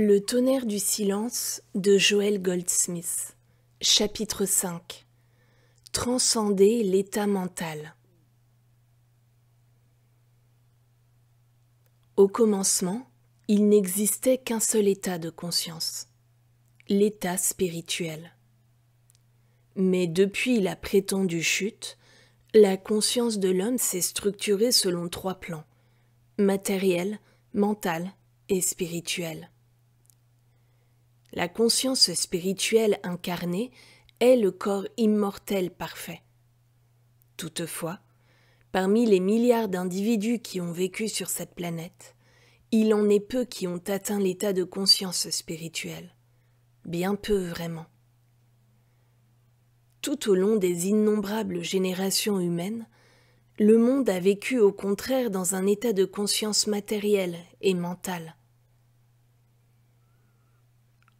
Le tonnerre du silence de Joel Goldsmith. Chapitre 5. Transcender l'état mental. Au commencement, il n'existait qu'un seul état de conscience, l'état spirituel. Mais depuis la prétendue chute, la conscience de l'homme s'est structurée selon 3 plans, matériel, mental et spirituel. La conscience spirituelle incarnée est le corps immortel parfait. Toutefois, parmi les milliards d'individus qui ont vécu sur cette planète, il en est peu qui ont atteint l'état de conscience spirituelle. Bien peu vraiment. Tout au long des innombrables générations humaines, le monde a vécu au contraire dans un état de conscience matérielle et mentale.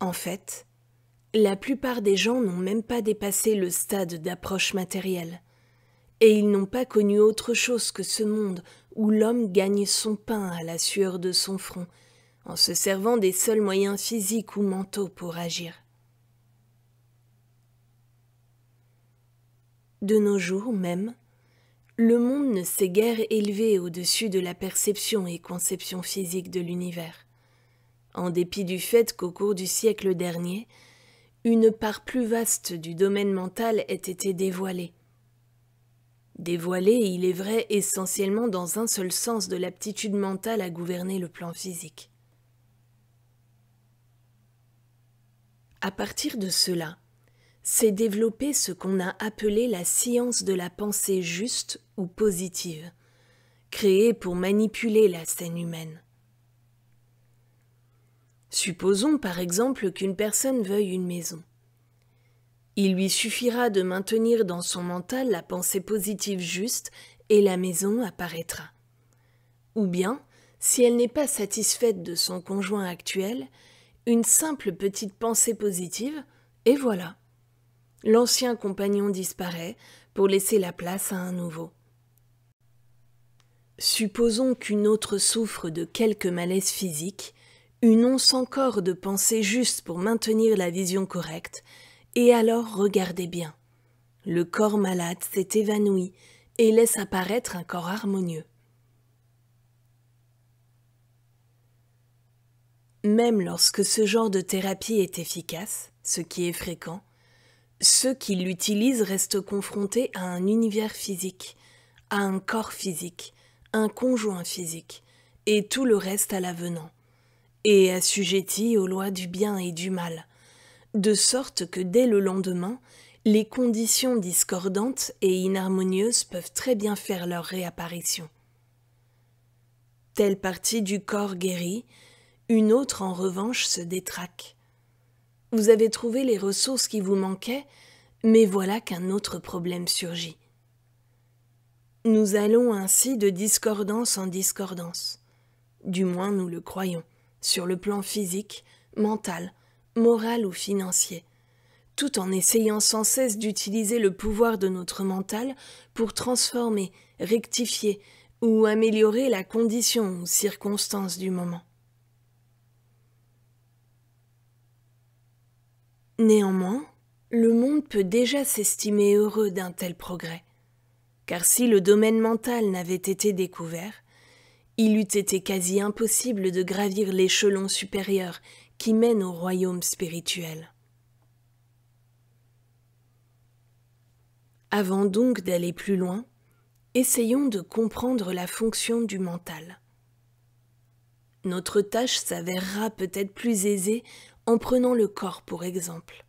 En fait, la plupart des gens n'ont même pas dépassé le stade d'approche matérielle, et ils n'ont pas connu autre chose que ce monde où l'homme gagne son pain à la sueur de son front, en se servant des seuls moyens physiques ou mentaux pour agir. De nos jours même, le monde ne s'est guère élevé au-dessus de la perception et conception physique de l'univers, en dépit du fait qu'au cours du siècle dernier, une part plus vaste du domaine mental ait été dévoilée. Dévoilée, il est vrai, essentiellement dans un seul sens de l'aptitude mentale à gouverner le plan physique. À partir de cela, s'est développé ce qu'on a appelé la science de la pensée juste ou positive, créée pour manipuler la scène humaine. Supposons par exemple qu'une personne veuille une maison. Il lui suffira de maintenir dans son mental la pensée positive juste et la maison apparaîtra. Ou bien, si elle n'est pas satisfaite de son conjoint actuel, une simple petite pensée positive, et voilà. L'ancien compagnon disparaît pour laisser la place à un nouveau. Supposons qu'une autre souffre de quelque malaise physique, une once encore de pensée juste pour maintenir la vision correcte, et alors regardez bien. Le corps malade s'est évanoui et laisse apparaître un corps harmonieux. Même lorsque ce genre de thérapie est efficace, ce qui est fréquent, ceux qui l'utilisent restent confrontés à un univers physique, à un corps physique, un conjoint physique, et tout le reste à l'avenant, et assujettis aux lois du bien et du mal, de sorte que dès le lendemain, les conditions discordantes et inharmonieuses peuvent très bien faire leur réapparition. Telle partie du corps guérit, une autre en revanche se détraque. Vous avez trouvé les ressources qui vous manquaient, mais voilà qu'un autre problème surgit. Nous allons ainsi de discordance en discordance, du moins nous le croyons, sur le plan physique, mental, moral ou financier, tout en essayant sans cesse d'utiliser le pouvoir de notre mental pour transformer, rectifier ou améliorer la condition ou circonstance du moment. Néanmoins, le monde peut déjà s'estimer heureux d'un tel progrès, car si le domaine mental n'avait été découvert, il eût été quasi impossible de gravir l'échelon supérieur qui mène au royaume spirituel. Avant donc d'aller plus loin, essayons de comprendre la fonction du mental. Notre tâche s'avérera peut-être plus aisée en prenant le corps pour exemple.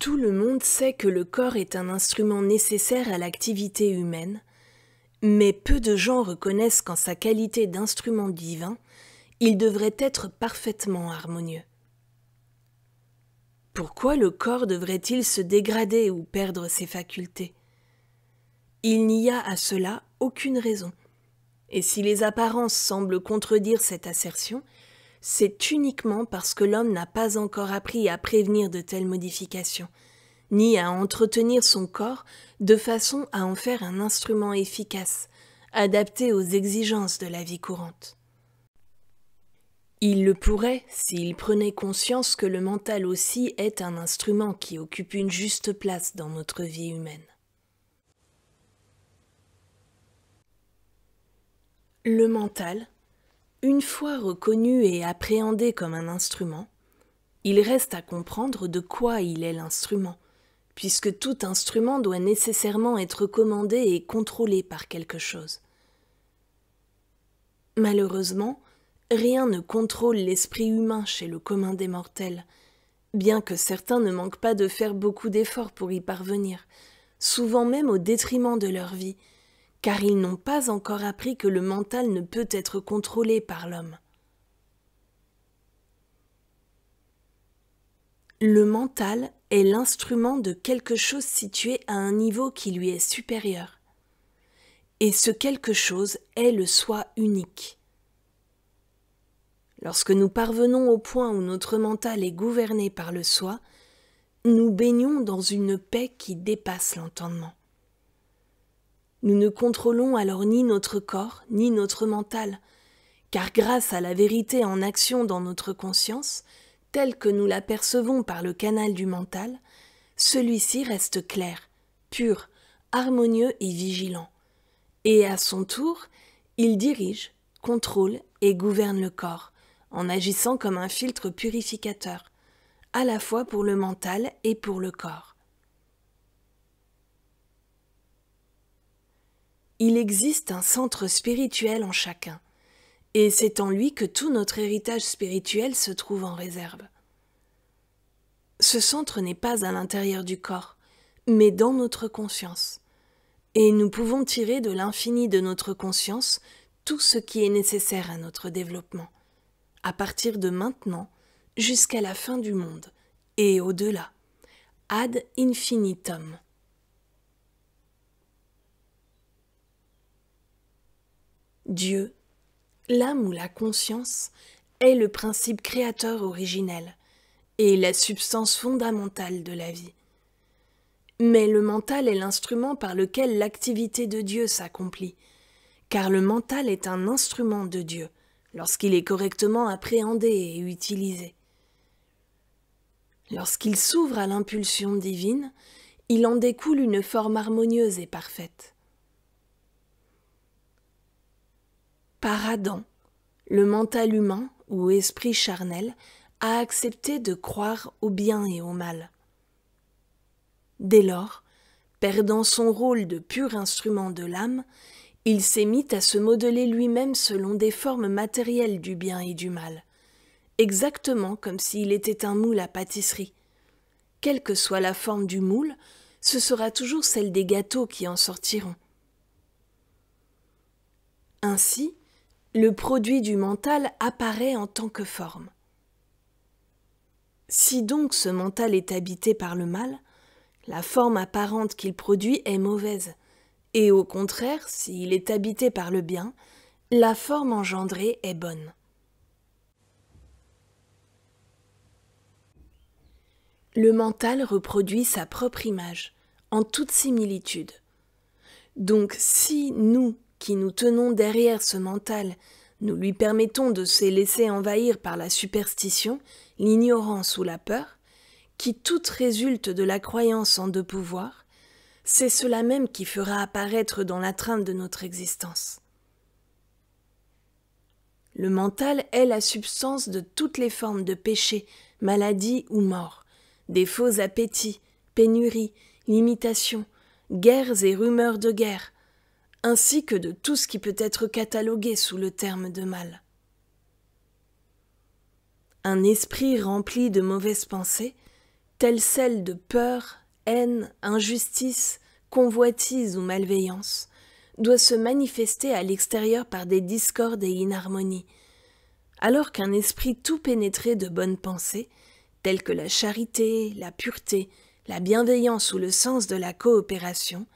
Tout le monde sait que le corps est un instrument nécessaire à l'activité humaine, mais peu de gens reconnaissent qu'en sa qualité d'instrument divin, il devrait être parfaitement harmonieux. Pourquoi le corps devrait-il se dégrader ou perdre ses facultés? Il n'y a à cela aucune raison, et si les apparences semblent contredire cette assertion, c'est uniquement parce que l'homme n'a pas encore appris à prévenir de telles modifications, ni à entretenir son corps de façon à en faire un instrument efficace, adapté aux exigences de la vie courante. Il le pourrait s'il prenait conscience que le mental aussi est un instrument qui occupe une juste place dans notre vie humaine. Le mental, une fois reconnu et appréhendé comme un instrument, il reste à comprendre de quoi il est l'instrument, puisque tout instrument doit nécessairement être commandé et contrôlé par quelque chose. Malheureusement, rien ne contrôle l'esprit humain chez le commun des mortels, bien que certains ne manquent pas de faire beaucoup d'efforts pour y parvenir, souvent même au détriment de leur vie, car ils n'ont pas encore appris que le mental ne peut être contrôlé par l'homme. Le mental est l'instrument de quelque chose situé à un niveau qui lui est supérieur. Et ce quelque chose est le soi unique. Lorsque nous parvenons au point où notre mental est gouverné par le soi, nous baignons dans une paix qui dépasse l'entendement. Nous ne contrôlons alors ni notre corps, ni notre mental, car grâce à la vérité en action dans notre conscience, telle que nous l'apercevons par le canal du mental, celui-ci reste clair, pur, harmonieux et vigilant. Et à son tour, il dirige, contrôle et gouverne le corps, en agissant comme un filtre purificateur, à la fois pour le mental et pour le corps. Il existe un centre spirituel en chacun, et c'est en lui que tout notre héritage spirituel se trouve en réserve. Ce centre n'est pas à l'intérieur du corps, mais dans notre conscience, et nous pouvons tirer de l'infini de notre conscience tout ce qui est nécessaire à notre développement, à partir de maintenant jusqu'à la fin du monde, et au-delà, ad infinitum. Dieu, l'âme ou la conscience, est le principe créateur originel et la substance fondamentale de la vie. Mais le mental est l'instrument par lequel l'activité de Dieu s'accomplit, car le mental est un instrument de Dieu lorsqu'il est correctement appréhendé et utilisé. Lorsqu'il s'ouvre à l'impulsion divine, il en découle une forme harmonieuse et parfaite. Par Adam, le mental humain, ou esprit charnel, a accepté de croire au bien et au mal. Dès lors, perdant son rôle de pur instrument de l'âme, il s'est mis à se modeler lui-même selon des formes matérielles du bien et du mal, exactement comme s'il était un moule à pâtisserie. Quelle que soit la forme du moule, ce sera toujours celle des gâteaux qui en sortiront. Ainsi, le produit du mental apparaît en tant que forme. Si donc ce mental est habité par le mal, la forme apparente qu'il produit est mauvaise, et au contraire, s'il est habité par le bien, la forme engendrée est bonne. Le mental reproduit sa propre image, en toute similitude. Donc si nous, qui nous tenons derrière ce mental, nous lui permettons de se laisser envahir par la superstition, l'ignorance ou la peur, qui toutes résultent de la croyance en deux pouvoirs, c'est cela même qui fera apparaître dans la trame de notre existence. Le mental est la substance de toutes les formes de péché, maladie ou mort, des faux appétits, pénuries, limitations, guerres et rumeurs de guerre, ainsi que de tout ce qui peut être catalogué sous le terme de mal. Un esprit rempli de mauvaises pensées, telles celles de peur, haine, injustice, convoitise ou malveillance, doit se manifester à l'extérieur par des discordes et inharmonies, alors qu'un esprit tout pénétré de bonnes pensées, telles que la charité, la pureté, la bienveillance ou le sens de la coopération,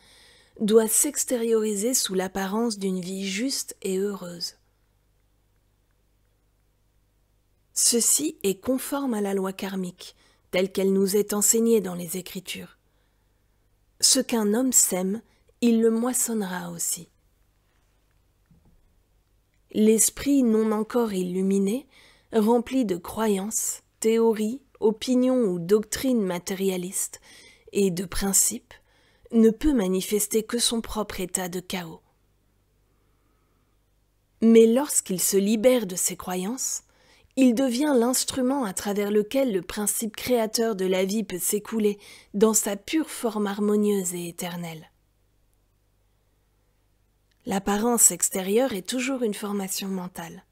doit s'extérioriser sous l'apparence d'une vie juste et heureuse. Ceci est conforme à la loi karmique, telle qu'elle nous est enseignée dans les Écritures. Ce qu'un homme sème, il le moissonnera aussi. L'esprit non encore illuminé rempli de croyances, théories, opinions ou doctrines matérialistes et de principes, ne peut manifester que son propre état de chaos. Mais lorsqu'il se libère de ses croyances, il devient l'instrument à travers lequel le principe créateur de la vie peut s'écouler dans sa pure forme harmonieuse et éternelle. L'apparence extérieure est toujours une formation mentale.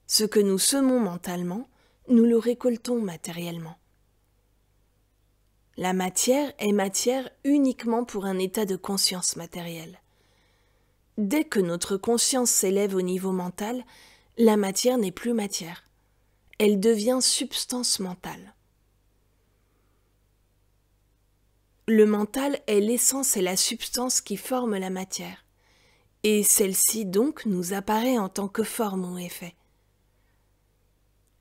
Ce que nous semons mentalement, nous le récoltons matériellement. La matière est matière uniquement pour un état de conscience matérielle. Dès que notre conscience s'élève au niveau mental, la matière n'est plus matière. Elle devient substance mentale. Le mental est l'essence et la substance qui forment la matière, et celle-ci donc nous apparaît en tant que forme ou effet.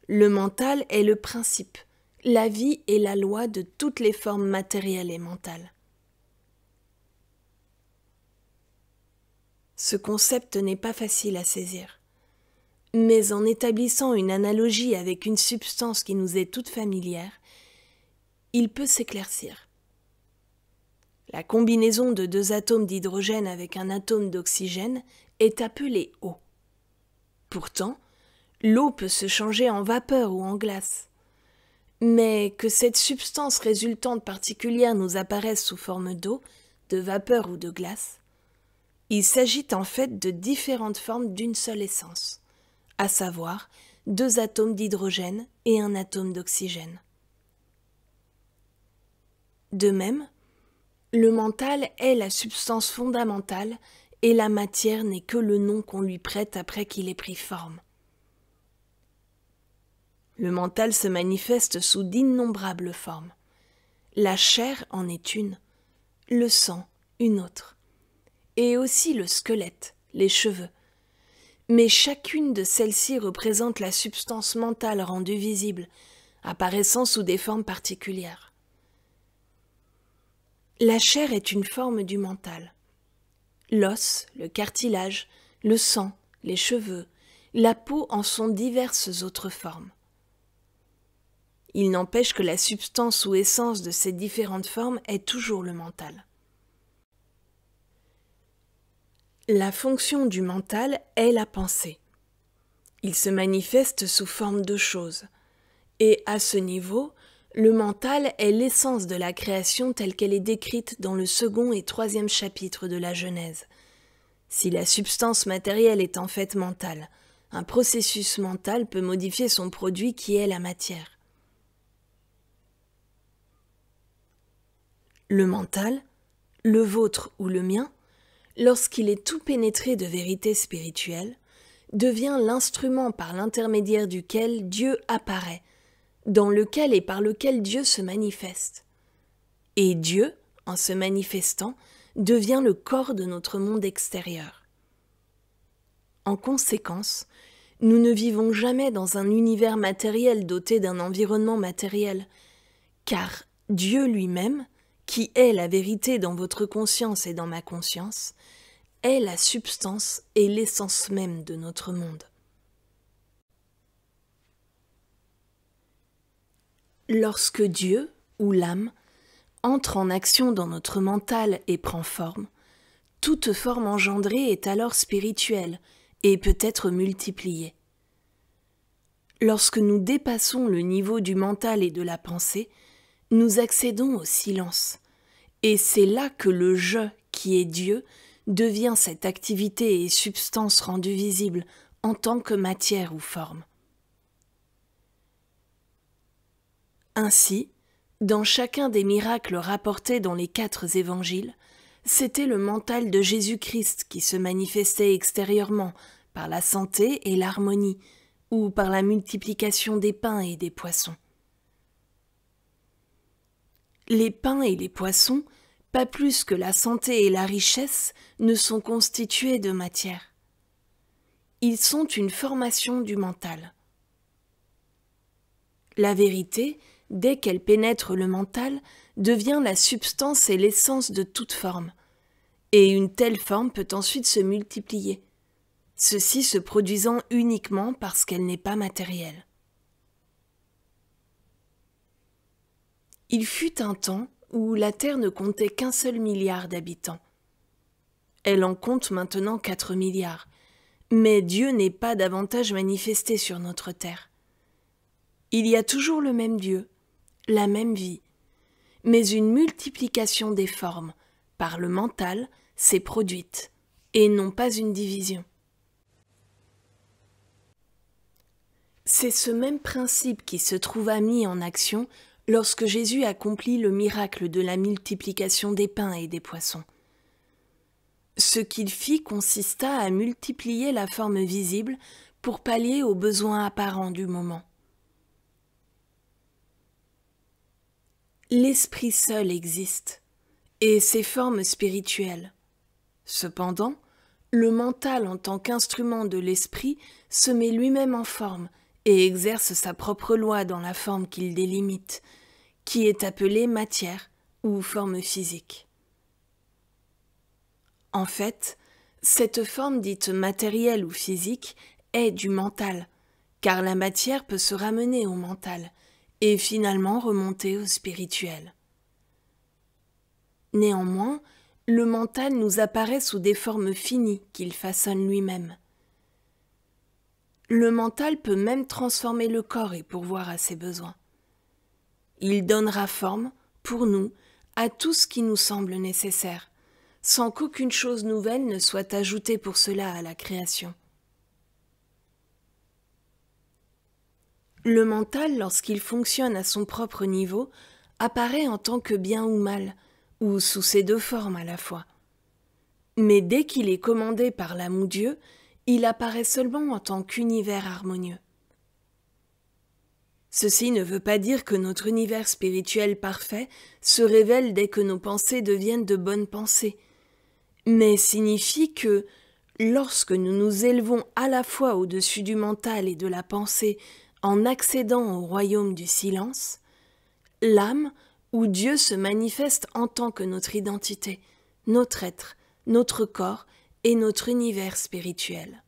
Le mental est le principe, la vie et la loi de toutes les formes matérielles et mentales. Ce concept n'est pas facile à saisir, mais en établissant une analogie avec une substance qui nous est toute familière, il peut s'éclaircir. La combinaison de 2 atomes d'hydrogène avec un atome d'oxygène est appelée eau. Pourtant, l'eau peut se changer en vapeur ou en glace. Mais que cette substance résultante particulière nous apparaisse sous forme d'eau, de vapeur ou de glace, il s'agit en fait de différentes formes d'une seule essence, à savoir 2 atomes d'hydrogène et un atome d'oxygène. De même, le mental est la substance fondamentale et la matière n'est que le nom qu'on lui prête après qu'il ait pris forme. Le mental se manifeste sous d'innombrables formes. La chair en est une, le sang une autre, et aussi le squelette, les cheveux. Mais chacune de celles-ci représente la substance mentale rendue visible, apparaissant sous des formes particulières. La chair est une forme du mental. L'os, le cartilage, le sang, les cheveux, la peau en sont diverses autres formes. Il n'empêche que la substance ou essence de ces différentes formes est toujours le mental. La fonction du mental est la pensée. Il se manifeste sous forme de choses, et à ce niveau, le mental est l'essence de la création telle qu'elle est décrite dans le 2e et 3e chapitre de la Genèse. Si la substance matérielle est en fait mentale, un processus mental peut modifier son produit qui est la matière. Le mental, le vôtre ou le mien, lorsqu'il est tout pénétré de vérité spirituelle, devient l'instrument par l'intermédiaire duquel Dieu apparaît, dans lequel et par lequel Dieu se manifeste. Et Dieu, en se manifestant, devient le corps de notre monde extérieur. En conséquence, nous ne vivons jamais dans un univers matériel doté d'un environnement matériel, car Dieu lui-même, qui est la vérité dans votre conscience et dans ma conscience, est la substance et l'essence même de notre monde. Lorsque Dieu, ou l'âme, entre en action dans notre mental et prend forme, toute forme engendrée est alors spirituelle et peut être multipliée. Lorsque nous dépassons le niveau du mental et de la pensée, nous accédons au silence, et c'est là que le « je » qui est Dieu devient cette activité et substance rendue visible en tant que matière ou forme. Ainsi, dans chacun des miracles rapportés dans les 4 évangiles, c'était le mental de Jésus-Christ qui se manifestait extérieurement par la santé et l'harmonie, ou par la multiplication des pains et des poissons. Les pains et les poissons, pas plus que la santé et la richesse, ne sont constitués de matière. Ils sont une formation du mental. La vérité, dès qu'elle pénètre le mental, devient la substance et l'essence de toute forme, et une telle forme peut ensuite se multiplier. ceci se produisant uniquement parce qu'elle n'est pas matérielle. Il fut un temps où la Terre ne comptait qu'un seul milliard d'habitants. Elle en compte maintenant 4 milliards, mais Dieu n'est pas davantage manifesté sur notre Terre. Il y a toujours le même Dieu, la même vie, mais une multiplication des formes, par le mental, s'est produite, et non pas une division. C'est ce même principe qui se trouva mis en action lorsque Jésus accomplit le miracle de la multiplication des pains et des poissons. Ce qu'il fit consista à multiplier la forme visible pour pallier aux besoins apparents du moment. L'esprit seul existe, et ses formes spirituelles. Cependant, le mental en tant qu'instrument de l'esprit se met lui-même en forme et exerce sa propre loi dans la forme qu'il délimite, qui est appelée matière ou forme physique. En fait, cette forme dite matérielle ou physique est du mental, car la matière peut se ramener au mental et finalement remonter au spirituel. Néanmoins, le mental nous apparaît sous des formes finies qu'il façonne lui-même. Le mental peut même transformer le corps et pourvoir à ses besoins. Il donnera forme, pour nous, à tout ce qui nous semble nécessaire, sans qu'aucune chose nouvelle ne soit ajoutée pour cela à la création. Le mental, lorsqu'il fonctionne à son propre niveau, apparaît en tant que bien ou mal, ou sous ces deux formes à la fois. Mais dès qu'il est commandé par l'âme ou Dieu, il apparaît seulement en tant qu'univers harmonieux. Ceci ne veut pas dire que notre univers spirituel parfait se révèle dès que nos pensées deviennent de bonnes pensées, mais signifie que, lorsque nous nous élevons à la fois au-dessus du mental et de la pensée en accédant au royaume du silence, l'âme ou Dieu se manifeste en tant que notre identité, notre être, notre corps et notre univers spirituel.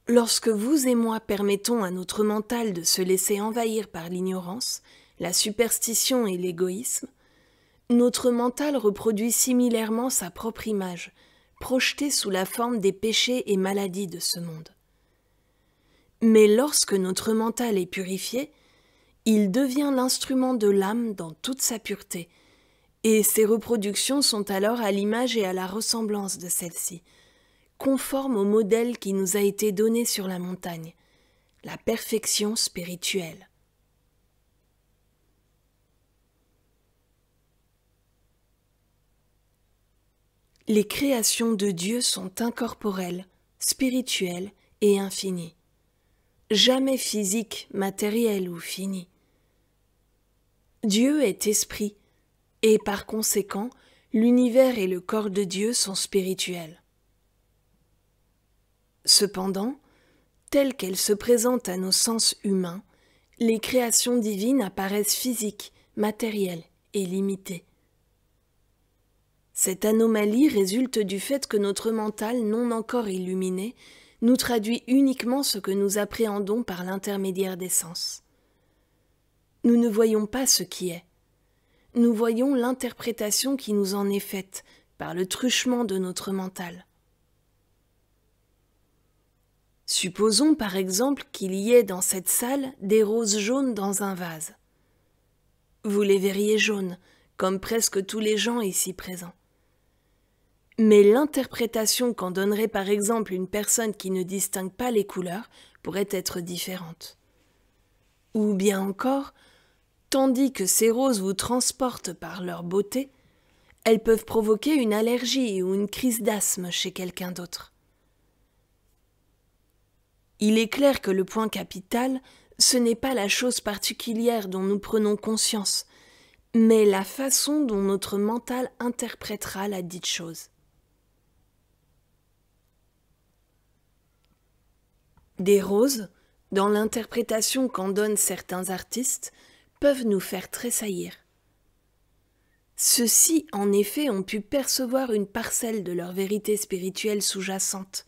Lorsque vous et moi permettons à notre mental de se laisser envahir par l'ignorance, la superstition et l'égoïsme, notre mental reproduit similairement sa propre image, projetée sous la forme des péchés et maladies de ce monde. Mais lorsque notre mental est purifié, il devient l'instrument de l'âme dans toute sa pureté, et ses reproductions sont alors à l'image et à la ressemblance de celle-ci, conformes au modèle qui nous a été donné sur la montagne, la perfection spirituelle. Les créations de Dieu sont incorporelles, spirituelles et infinies. Jamais physiques, matérielles ou finies. Dieu est esprit, et par conséquent, l'univers et le corps de Dieu sont spirituels. Cependant, telles qu'elles se présentent à nos sens humains, les créations divines apparaissent physiques, matérielles et limitées. Cette anomalie résulte du fait que notre mental non encore illuminé nous traduit uniquement ce que nous appréhendons par l'intermédiaire des sens. Nous ne voyons pas ce qui est. Nous voyons l'interprétation qui nous en est faite par le truchement de notre mental. Supposons par exemple qu'il y ait dans cette salle des roses jaunes dans un vase. Vous les verriez jaunes, comme presque tous les gens ici présents. Mais l'interprétation qu'en donnerait par exemple une personne qui ne distingue pas les couleurs pourrait être différente. Ou bien encore, tandis que ces roses vous transportent par leur beauté, elles peuvent provoquer une allergie ou une crise d'asthme chez quelqu'un d'autre. Il est clair que le point capital, ce n'est pas la chose particulière dont nous prenons conscience, mais la façon dont notre mental interprétera la dite chose. Des roses, dans l'interprétation qu'en donnent certains artistes, peuvent nous faire tressaillir. Ceux-ci, en effet, ont pu percevoir une parcelle de leur vérité spirituelle sous-jacente,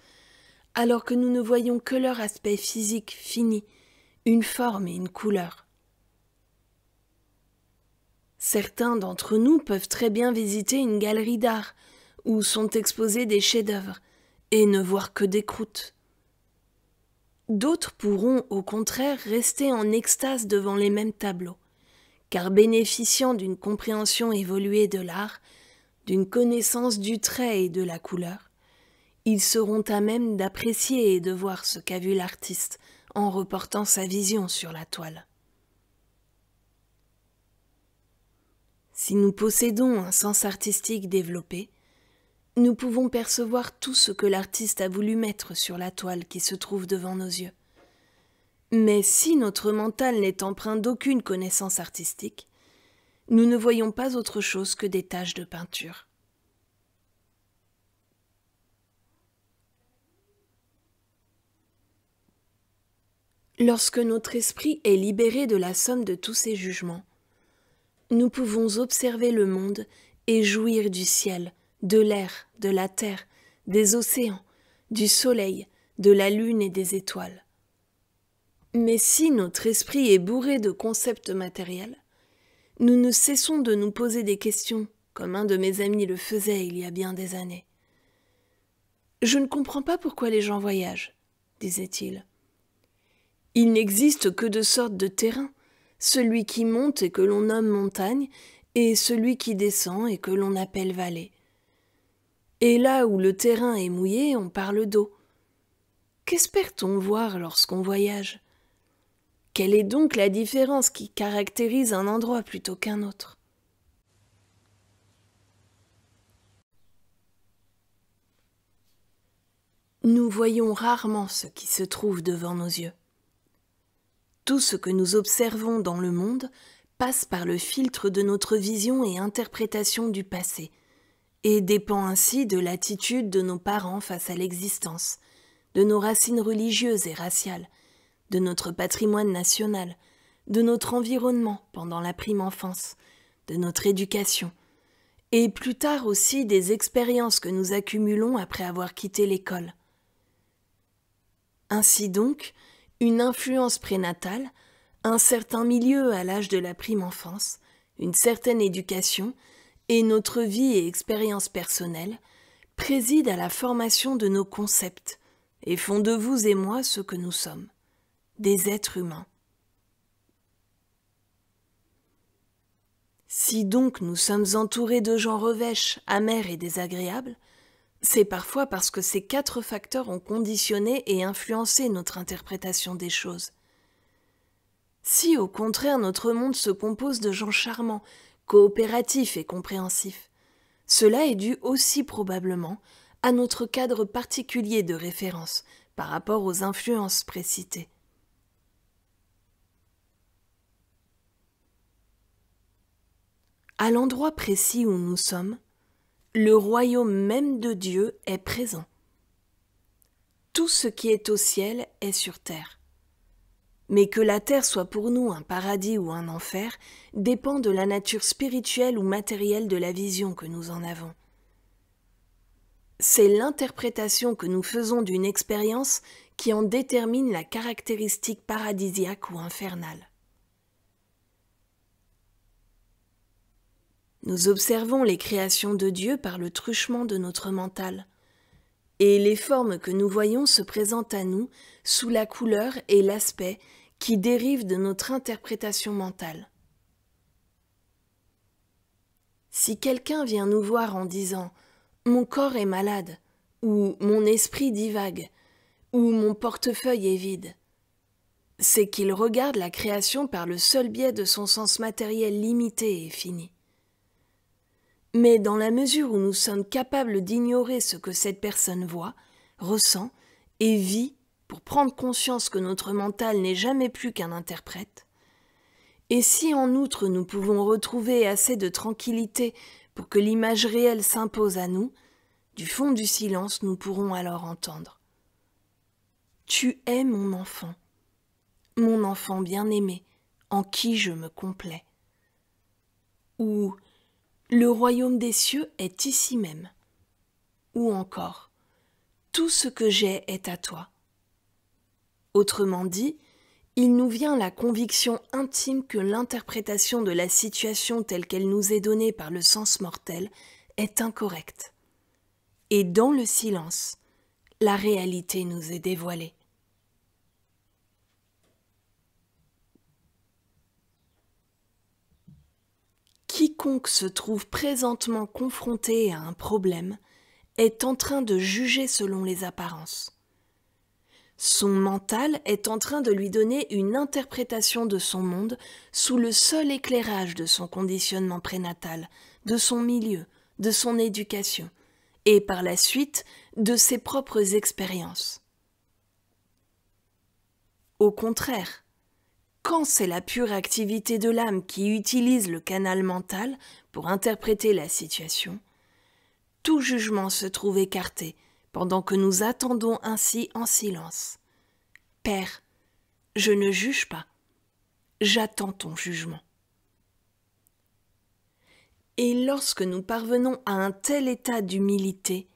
alors que nous ne voyons que leur aspect physique fini, une forme et une couleur. Certains d'entre nous peuvent très bien visiter une galerie d'art où sont exposés des chefs-d'œuvre et ne voir que des croûtes. D'autres pourront, au contraire, rester en extase devant les mêmes tableaux, car bénéficiant d'une compréhension évoluée de l'art, d'une connaissance du trait et de la couleur, ils seront à même d'apprécier et de voir ce qu'a vu l'artiste en reportant sa vision sur la toile. Si nous possédons un sens artistique développé, nous pouvons percevoir tout ce que l'artiste a voulu mettre sur la toile qui se trouve devant nos yeux. Mais si notre mental n'est empreint d'aucune connaissance artistique, nous ne voyons pas autre chose que des taches de peinture. Lorsque notre esprit est libéré de la somme de tous ces jugements, nous pouvons observer le monde et jouir du ciel, de l'air, de la terre, des océans, du soleil, de la lune et des étoiles. Mais si notre esprit est bourré de concepts matériels, nous ne cessons de nous poser des questions, comme un de mes amis le faisait il y a bien des années. « Je ne comprends pas pourquoi les gens voyagent, » disait-il. « Il n'existe que deux sortes de terrain, celui qui monte et que l'on nomme montagne, et celui qui descend et que l'on appelle vallée. Et là où le terrain est mouillé, on parle d'eau. Qu'espère-t-on voir lorsqu'on voyage ? Quelle est donc la différence qui caractérise un endroit plutôt qu'un autre ? Nous voyons rarement ce qui se trouve devant nos yeux. Tout ce que nous observons dans le monde passe par le filtre de notre vision et interprétation du passé, et dépend ainsi de l'attitude de nos parents face à l'existence, de nos racines religieuses et raciales, de notre patrimoine national, de notre environnement pendant la prime enfance, de notre éducation, et plus tard aussi des expériences que nous accumulons après avoir quitté l'école. Ainsi donc, une influence prénatale, un certain milieu à l'âge de la prime enfance, une certaine éducation et notre vie et expérience personnelle président à la formation de nos concepts et font de vous et moi ce que nous sommes, des êtres humains. Si donc nous sommes entourés de gens revêches, amers et désagréables, c'est parfois parce que ces quatre facteurs ont conditionné et influencé notre interprétation des choses. Si au contraire notre monde se compose de gens charmants, coopératifs et compréhensifs, cela est dû aussi probablement à notre cadre particulier de référence par rapport aux influences précitées. À l'endroit précis où nous sommes, le royaume même de Dieu est présent. Tout ce qui est au ciel est sur terre. Mais que la terre soit pour nous un paradis ou un enfer dépend de la nature spirituelle ou matérielle de la vision que nous en avons. C'est l'interprétation que nous faisons d'une expérience qui en détermine la caractéristique paradisiaque ou infernale. Nous observons les créations de Dieu par le truchement de notre mental, et les formes que nous voyons se présentent à nous sous la couleur et l'aspect qui dérivent de notre interprétation mentale. Si quelqu'un vient nous voir en disant « mon corps est malade » ou « mon esprit divague » ou « mon portefeuille est vide », c'est qu'il regarde la création par le seul biais de son sens matériel limité et fini. Mais dans la mesure où nous sommes capables d'ignorer ce que cette personne voit, ressent et vit pour prendre conscience que notre mental n'est jamais plus qu'un interprète, et si en outre nous pouvons retrouver assez de tranquillité pour que l'image réelle s'impose à nous, du fond du silence nous pourrons alors entendre « Tu es mon enfant bien-aimé, en qui je me complais » ou le royaume des cieux est ici même. Ou encore, tout ce que j'ai est à toi. Autrement dit, il nous vient la conviction intime que l'interprétation de la situation telle qu'elle nous est donnée par le sens mortel est incorrecte. Et dans le silence, la réalité nous est dévoilée. Quiconque se trouve présentement confronté à un problème est en train de juger selon les apparences. Son mental est en train de lui donner une interprétation de son monde sous le seul éclairage de son conditionnement prénatal, de son milieu, de son éducation, et par la suite de ses propres expériences. Au contraire, quand c'est la pure activité de l'âme qui utilise le canal mental pour interpréter la situation, tout jugement se trouve écarté pendant que nous attendons ainsi en silence. Père, je ne juge pas, j'attends ton jugement. Et lorsque nous parvenons à un tel état d'humilité,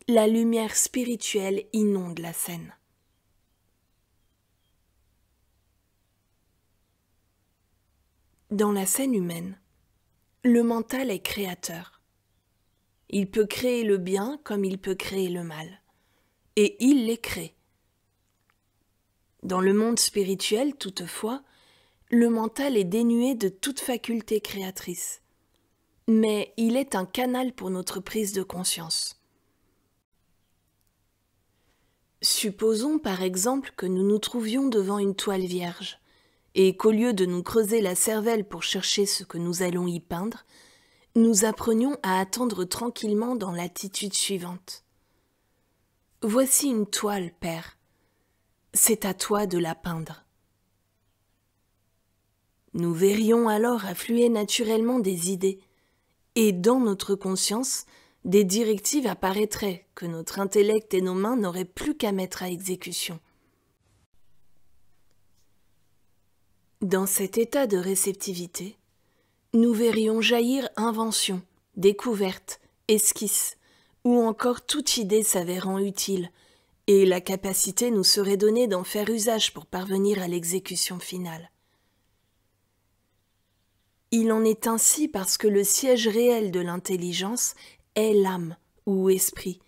la lumière spirituelle inonde la scène. Dans la scène humaine, le mental est créateur. Il peut créer le bien comme il peut créer le mal. Et il les crée. Dans le monde spirituel, toutefois, le mental est dénué de toute faculté créatrice. Mais il est un canal pour notre prise de conscience. Supposons par exemple que nous nous trouvions devant une toile vierge, et qu'au lieu de nous creuser la cervelle pour chercher ce que nous allons y peindre, nous apprenions à attendre tranquillement dans l'attitude suivante. Voici une toile, Père. C'est à toi de la peindre. Nous verrions alors affluer naturellement des idées, et dans notre conscience, des directives apparaîtraient que notre intellect et nos mains n'auraient plus qu'à mettre à exécution. Dans cet état de réceptivité, nous verrions jaillir inventions, découvertes, esquisses, ou encore toute idée s'avérant utile, et la capacité nous serait donnée d'en faire usage pour parvenir à l'exécution finale. Il en est ainsi parce que le siège réel de l'intelligence est l'âme ou esprit,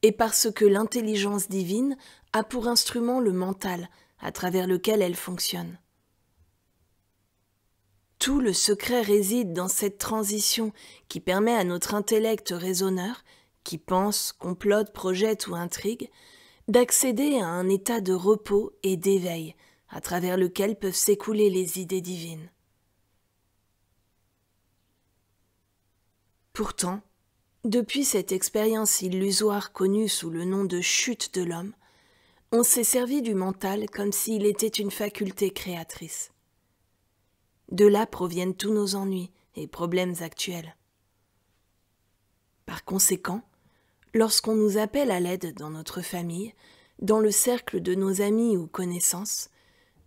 et parce que l'intelligence divine a pour instrument le mental à travers lequel elle fonctionne. Tout le secret réside dans cette transition qui permet à notre intellect raisonneur, qui pense, complote, projette ou intrigue, d'accéder à un état de repos et d'éveil à travers lequel peuvent s'écouler les idées divines. Pourtant, depuis cette expérience illusoire connue sous le nom de chute de l'homme, on s'est servi du mental comme s'il était une faculté créatrice. De là proviennent tous nos ennuis et problèmes actuels. Par conséquent, lorsqu'on nous appelle à l'aide dans notre famille, dans le cercle de nos amis ou connaissances,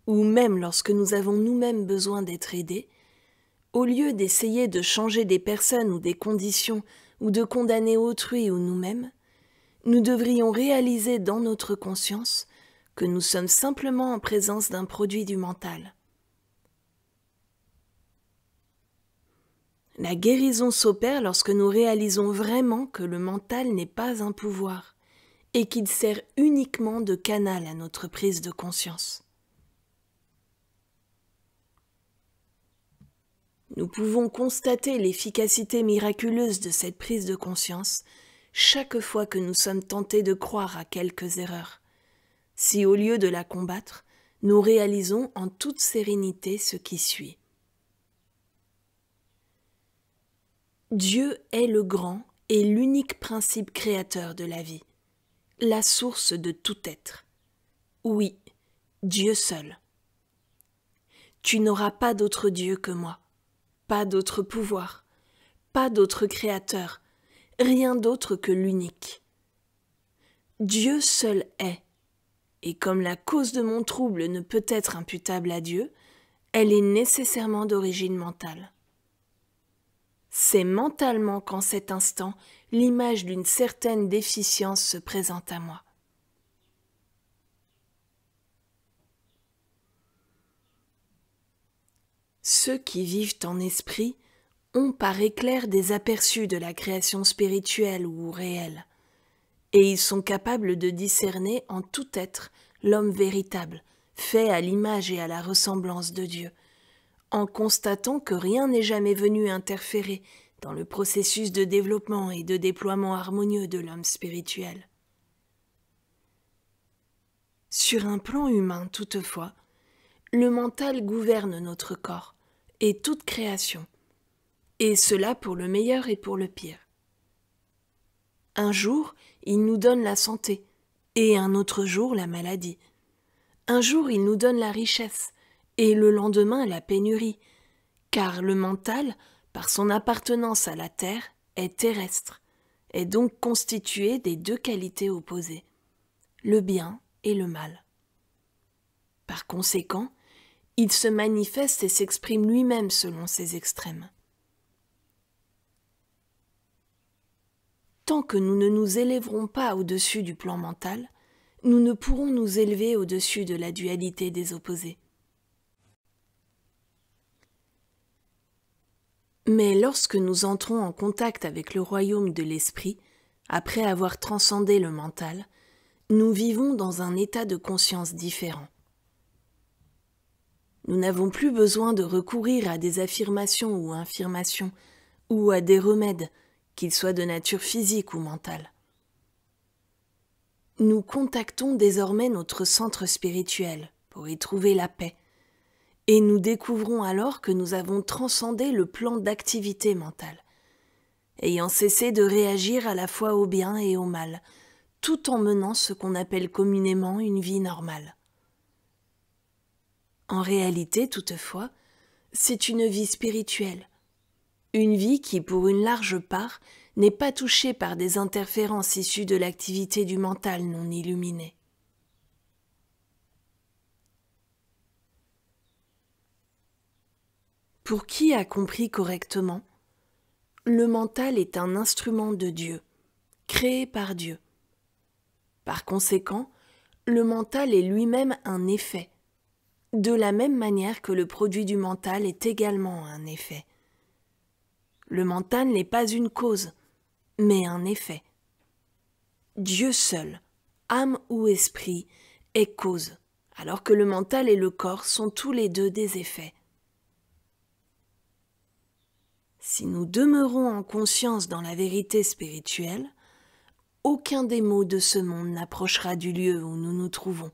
ou même lorsque nous avons nous-mêmes besoin d'être aidés, au lieu d'essayer de changer des personnes ou des conditions ou de condamner autrui ou nous-mêmes, nous devrions réaliser dans notre conscience que nous sommes simplement en présence d'un produit du mental. La guérison s'opère lorsque nous réalisons vraiment que le mental n'est pas un pouvoir et qu'il sert uniquement de canal à notre prise de conscience. Nous pouvons constater l'efficacité miraculeuse de cette prise de conscience chaque fois que nous sommes tentés de croire à quelques erreurs, si au lieu de la combattre, nous réalisons en toute sérénité ce qui suit. Dieu est le grand et l'unique principe créateur de la vie, la source de tout être. Oui, Dieu seul. Tu n'auras pas d'autre Dieu que moi, pas d'autre pouvoir, pas d'autre créateur, rien d'autre que l'unique. Dieu seul est, et comme la cause de mon trouble ne peut être imputable à Dieu, elle est nécessairement d'origine mentale. C'est mentalement qu'en cet instant, l'image d'une certaine déficience se présente à moi. Ceux qui vivent en esprit ont par éclair des aperçus de la création spirituelle ou réelle, et ils sont capables de discerner en tout être l'homme véritable, fait à l'image et à la ressemblance de Dieu, en constatant que rien n'est jamais venu interférer dans le processus de développement et de déploiement harmonieux de l'homme spirituel. Sur un plan humain, toutefois, le mental gouverne notre corps et toute création, et cela pour le meilleur et pour le pire. Un jour, il nous donne la santé, et un autre jour la maladie. Un jour, il nous donne la richesse, et le lendemain la pénurie, car le mental, par son appartenance à la terre, est terrestre, est donc constitué des deux qualités opposées, le bien et le mal. Par conséquent, il se manifeste et s'exprime lui-même selon ses extrêmes. Tant que nous ne nous élèverons pas au-dessus du plan mental, nous ne pourrons nous élever au-dessus de la dualité des opposés. Mais lorsque nous entrons en contact avec le royaume de l'esprit, après avoir transcendé le mental, nous vivons dans un état de conscience différent. Nous n'avons plus besoin de recourir à des affirmations ou infirmations, ou à des remèdes, qu'ils soient de nature physique ou mentale. Nous contactons désormais notre centre spirituel pour y trouver la paix, et nous découvrons alors que nous avons transcendé le plan d'activité mentale, ayant cessé de réagir à la fois au bien et au mal, tout en menant ce qu'on appelle communément une vie normale. En réalité, toutefois, c'est une vie spirituelle, une vie qui, pour une large part, n'est pas touchée par des interférences issues de l'activité du mental non illuminé. Pour qui a compris correctement, le mental est un instrument de Dieu, créé par Dieu. Par conséquent, le mental est lui-même un effet, de la même manière que le produit du mental est également un effet. Le mental n'est pas une cause, mais un effet. Dieu seul, âme ou esprit, est cause, alors que le mental et le corps sont tous les deux des effets. Si nous demeurons en conscience dans la vérité spirituelle, aucun des maux de ce monde n'approchera du lieu où nous nous trouvons,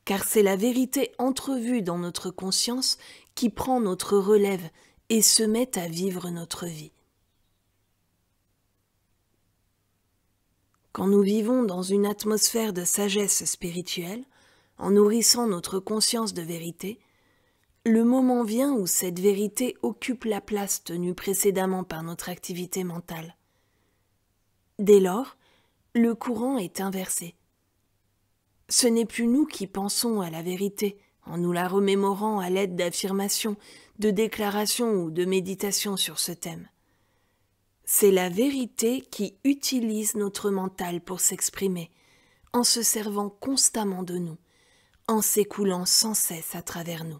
car c'est la vérité entrevue dans notre conscience qui prend notre relève et se met à vivre notre vie. Quand nous vivons dans une atmosphère de sagesse spirituelle, en nourrissant notre conscience de vérité, le moment vient où cette vérité occupe la place tenue précédemment par notre activité mentale. Dès lors, le courant est inversé. Ce n'est plus nous qui pensons à la vérité en nous la remémorant à l'aide d'affirmations, de déclarations ou de méditations sur ce thème. C'est la vérité qui utilise notre mental pour s'exprimer, en se servant constamment de nous, en s'écoulant sans cesse à travers nous.